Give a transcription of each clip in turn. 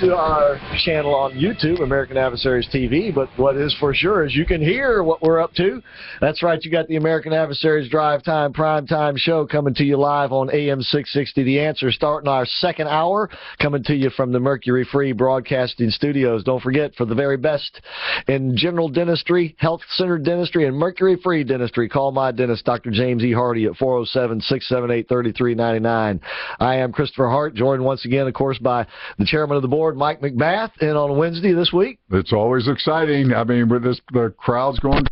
To our channel on YouTube, American Adversaries TV, but what is for sure is you can hear what we're up to. That's right, you got the American Adversaries Drive Time Prime Time Show coming to you live on AM 660 The Answer, starting our second hour, coming to you from the Mercury Free Broadcasting Studios. Don't forget, for the very best in general dentistry, health-centered dentistry, and Mercury Free dentistry, call my dentist, Dr. James E. Hardy, at 407-678-3399. I am Christopher Hart, joined once again, of course, by the chairman of the board, Mike McMath, in on Wednesday this week. It's always exciting. I mean, with the crowd's going.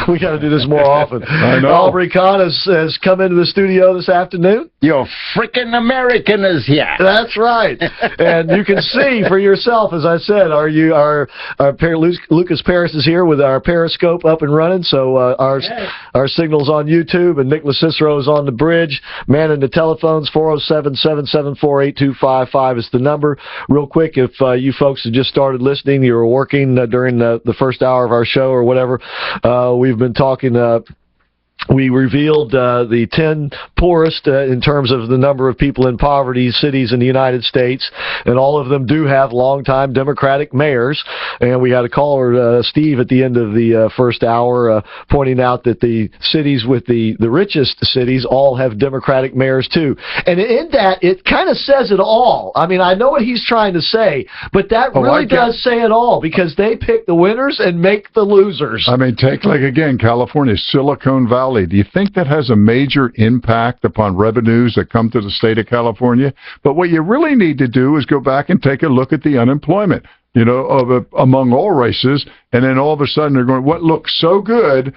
We got to do this more often. I know. Aubrey Kahn has come into the studio this afternoon. Your frickin' American is here. That's right. And you can see for yourself, as I said, Lucas Paris is here with our Periscope up and running. So our signal's on YouTube, and Nicholas Cicero is on the bridge. Manning the telephones, 407-774-8255 is the number. Real quick, if you folks have just started listening, you were working during the first hour of our show or whatever, we've been talking. We revealed the 10 poorest in terms of the number of people in poverty cities in the United States, and all of them do have longtime Democratic mayors. And we had a caller, Steve, at the end of the first hour, pointing out that the cities with the richest cities all have Democratic mayors too. And in that, it kind of says it all. I mean, I know what he's trying to say, but that really does say it all, because they pick the winners and make the losers. I mean, take, like, again, California, Silicon Valley. Do you think that has a major impact upon revenues that come to the state of California? But what you really need to do is go back and take a look at the unemployment, among all races, and then all of a sudden they're going, what looks so good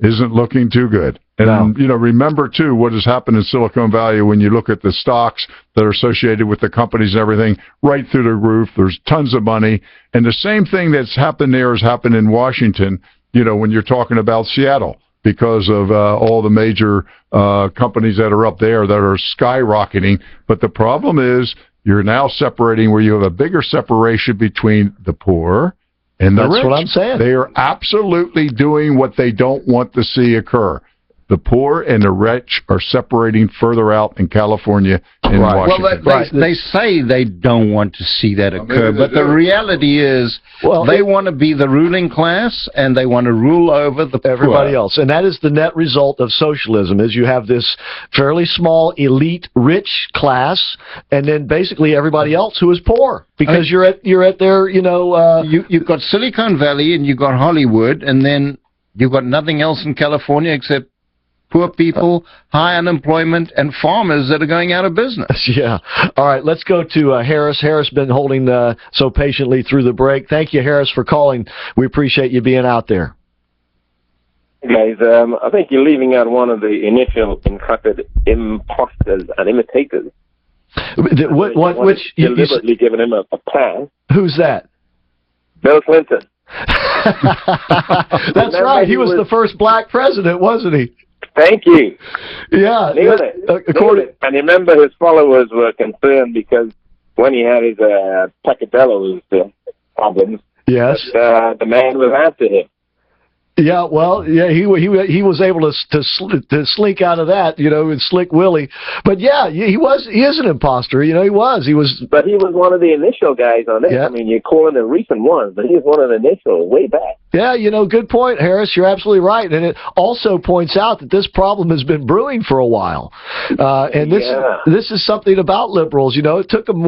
isn't looking too good. And, remember, too, what has happened in Silicon Valley when you look at the stocks that are associated with the companies and everything, right through the roof. There's tons of money. And the same thing that's happened there has happened in Washington, when you're talking about Seattle, because of all the major companies that are up there that are skyrocketing. But the problem is you're now separating where you have a bigger separation between the poor and the rich. That's what I'm saying. They are absolutely doing what they don't want to see occur. The poor and the rich are separating further out in California and Washington. Well, they say they don't want to see that occur, but the reality is they want to be the ruling class, and they want to rule over everybody else. And that is the net result of socialism, is you have this fairly small, elite, rich class, and then basically everybody else who is poor, because you're at their, You've got Silicon Valley, and you've got Hollywood, and then you've got nothing else in California except poor people, high unemployment, and farmers that are going out of business. Yeah. All right, let's go to Harris. Harris been holding so patiently through the break. Thank you, Harris, for calling. We appreciate you being out there. Guys, I think you're leaving out one of the initial intrepid imposters and imitators. Which deliberately giving him a plan. Who's that? Bill Clinton. That's right. He was the first black president, wasn't he? Thank you. Yeah. Nailed it. And remember, his followers were concerned because when he had his peccadillos problems, yes, the man was after him. Yeah, well, yeah, he was able to slink out of that, with Slick Willie. But yeah, he is an imposter. He was. But he was one of the initial guys on it. Yeah. I mean, you're calling the recent ones, but he was one of the initial way back. Yeah, good point, Harris. You're absolutely right, and it also points out that this problem has been brewing for a while. And this is something about liberals. It took them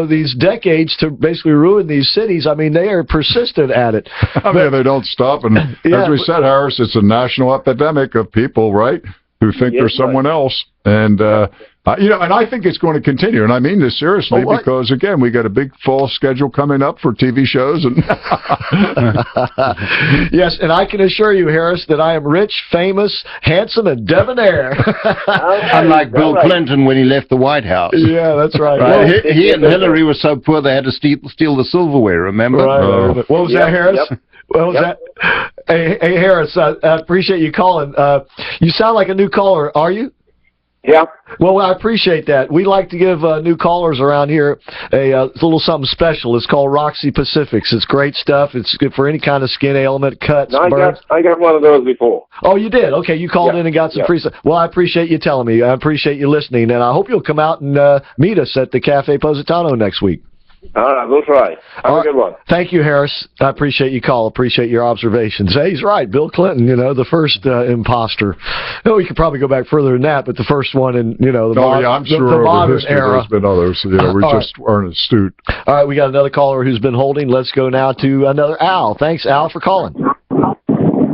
these decades to basically ruin these cities. I mean, they are persistent at it. They don't stop. And as we said, Harris, it's a national epidemic of people, right, who think they're someone else. And, and I think it's going to continue. And I mean this seriously because, again, we got a big fall schedule coming up for TV shows. And yes, and I can assure you, Harris, that I am rich, famous, handsome, and debonair. Unlike Bill Clinton when he left the White House. Yeah, that's right. Well, he and Hillary were so poor they had to steal the silverware, remember? Right. What was that, Harris? Yep. Well, Yep. hey, Harris, I appreciate you calling. You sound like a new caller. Are you? Yeah. Well, I appreciate that. We like to give new callers around here a little something special. It's called Roxy Pacifics. It's great stuff. It's good for any kind of skin ailment, cuts, No, burns. I got one of those before. Oh, you did? Okay, you called Yeah. in and got some Yeah. free stuff. Well, I appreciate you telling me. I appreciate you listening, and I hope you'll come out and meet us at the Cafe Positano next week. All right, we'll try. Have a good one. Thank you, Harris. I appreciate you call. Appreciate your observations. Hey, he's right. Bill Clinton, the first imposter. Oh, we could probably go back further than that, but the first one in, the I'm sure the over modern history era. there's been others. We All just aren't astute. All right, we got another caller who's been holding. Let's go now to another Al. Thanks, Al, for calling.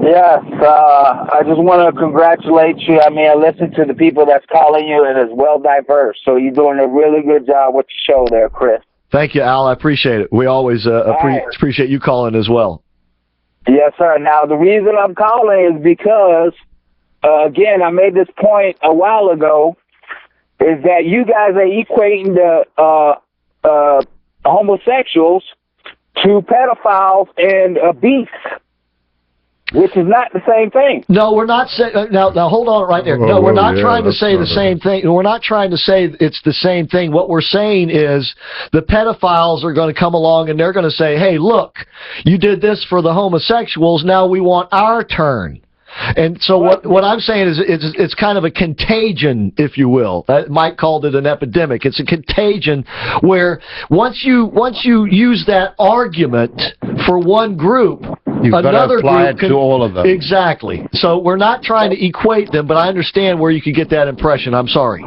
Yes, I just want to congratulate you. I mean, I listen to the people that's calling you, and it's well diverse. So you're doing a really good job with your show there, Chris. Thank you, Al. I appreciate it. We always appreciate you calling as well. Yes, sir. Now, the reason I'm calling is because, again, I made this point a while ago, is that you guys are equating the homosexuals to pedophiles and beasts, which is not the same thing. No, we're not saying. Now, hold on right there. No, we're not trying to say the same thing. We're not trying to say it's the same thing. What we're saying is the pedophiles are going to come along and they're going to say, "Hey, look, you did this for the homosexuals. Now we want our turn." And so what I'm saying is it's kind of a contagion, if you will. Mike called it an epidemic. It's a contagion where once you use that argument for one group, You've got to another apply group it to all of them. Exactly. So we're not trying to equate them, but I understand where you could get that impression. I'm sorry.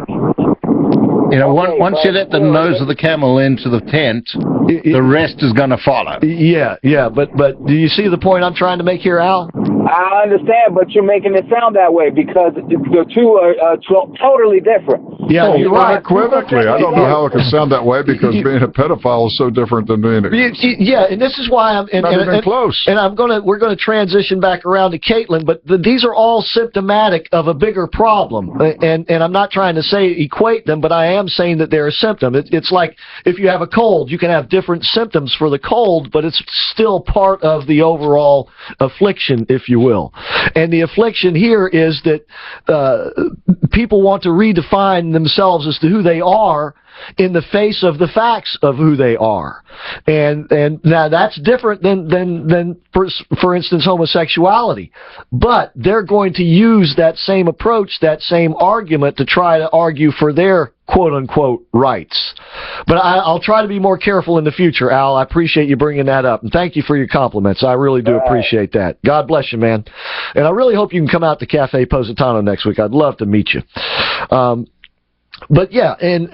Once you let the nose of the camel into the tent, the rest is going to follow. Yeah, but do you see the point I'm trying to make here, Al? I understand, but you're making it sound that way because the two are totally different. Yeah, you're right. Unequivocally. I don't know how it can sound that way because being a pedophile is so different than being a... Yeah, and this is why I'm... Not even close. And we're going to transition back around to Caitlin, but these are all symptomatic of a bigger problem. And I'm not trying to say equate them, but I am saying that they're a symptom. It's like if you have a cold, you can have different symptoms for the cold, but it's still part of the overall affliction, if you will. And the affliction here is that people want to redefine themselves as to who they are in the face of the facts of who they are. And now that's different than for instance, homosexuality. But they're going to use that same approach, that same argument to try to argue for their quote-unquote rights. But I'll try to be more careful in the future, Al. I appreciate you bringing that up. And thank you for your compliments. I really do appreciate that. God bless you, man. And I really hope you can come out to Cafe Positano next week. I'd love to meet you. But yeah, and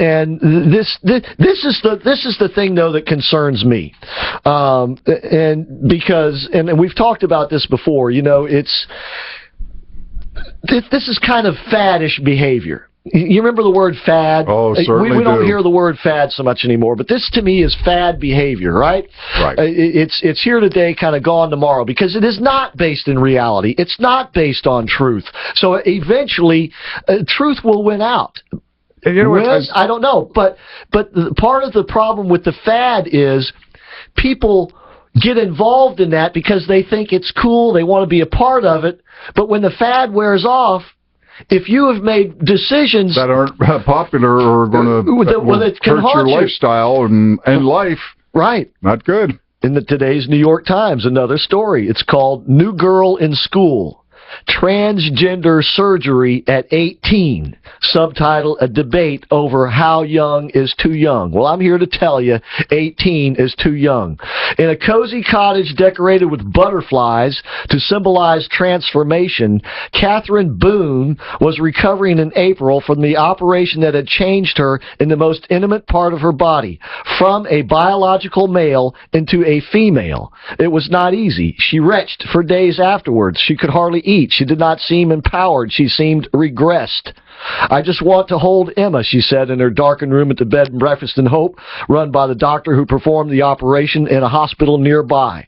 this is the thing though that concerns me, and because we've talked about this before. This is kind of faddish behavior. You remember the word fad? Oh, certainly we don't hear the word fad so much anymore, but this to me is fad behavior, right? Right. It's here today, kind of gone tomorrow, because it is not based in reality. It's not based on truth. So eventually, truth will win out. And you know what? I don't know, but part of the problem with the fad is people get involved in that because they think it's cool, they want to be a part of it, but when the fad wears off, if you have made decisions that aren't popular or going to hurt your lifestyle and life, right? Not good. In today's New York Times, another story. It's called "New Girl in School: Transgender Surgery at 18." Subtitle, "A Debate Over How Young is Too Young." Well, I'm here to tell you, 18 is too young. In a cozy cottage decorated with butterflies to symbolize transformation, Catherine Boone was recovering in April from the operation that had changed her in the most intimate part of her body, from a biological male into a female. It was not easy. She retched for days afterwards. She could hardly eat. She did not seem empowered. She seemed regressed. "I just want to hold Emma," she said in her darkened room at the bed and breakfast in Hope, run by the doctor who performed the operation in a hospital nearby.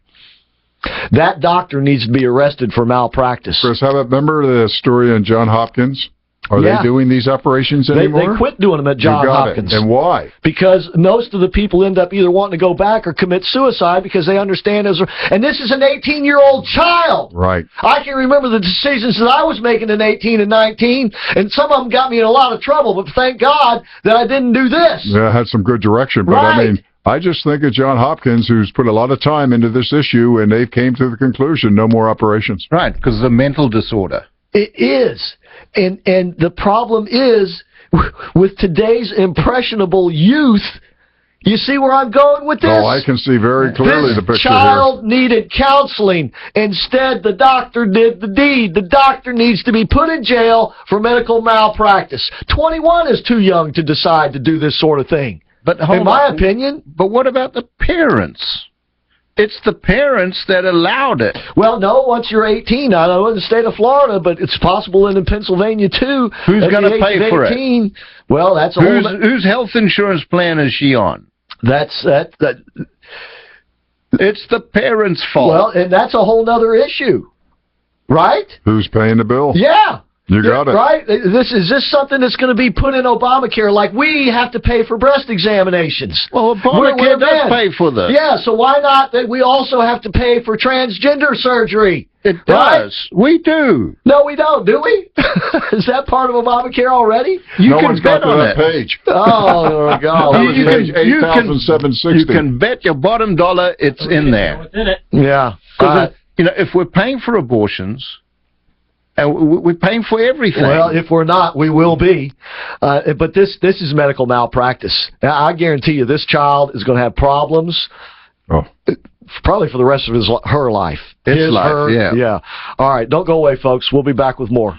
That doctor needs to be arrested for malpractice. Chris, remember the story on John Hopkins? Are they doing these operations anymore? They quit doing them at Johns Hopkins. And why? Because most of the people end up either wanting to go back or commit suicide because they understand and this is an 18-year-old child. Right. I can remember the decisions that I was making in 18 and 19, and some of them got me in a lot of trouble, but thank God that I didn't do this. Yeah, I had some good direction, but right. I mean, I just think of Johns Hopkins, who's put a lot of time into this issue, and they came to the conclusion, no more operations. Right, because it's a mental disorder. It is. And the problem is, with today's impressionable youth, you see where I'm going with this? Oh, I can see very clearly the picture This child needed counseling. Instead, the doctor did the deed. The doctor needs to be put in jail for medical malpractice. 21 is too young to decide to do this sort of thing, But in my opinion. But what about the parents? It's the parents that allowed it. Well, no, once you're 18, I know in the state of Florida, but it's possible in Pennsylvania too. Who's going to pay for it? Well, that's a whose health insurance plan is she on? That's It's the parents' fault. Well, and that's a whole other issue, right? Who's paying the bill? Yeah. You got it. Right? Is this something that's going to be put in Obamacare? Like we have to pay for breast examinations. Well, Obamacare does pay for this. Yeah, so why not that we also have to pay for transgender surgery? It does. Right? We do. No, we don't, do we? Is that part of Obamacare already? You no can one's bet got on that it. Page. Oh, my God. Page 8,760. You can bet your bottom dollar it's in there. Within it. Yeah. If we're paying for abortions, and we're paying for everything. Well, if we're not, we will be. But this is medical malpractice. Now, I guarantee you this child is going to have problems. Oh. Probably for the rest of her life. His life, yeah. Yeah. All right, don't go away, folks. We'll be back with more.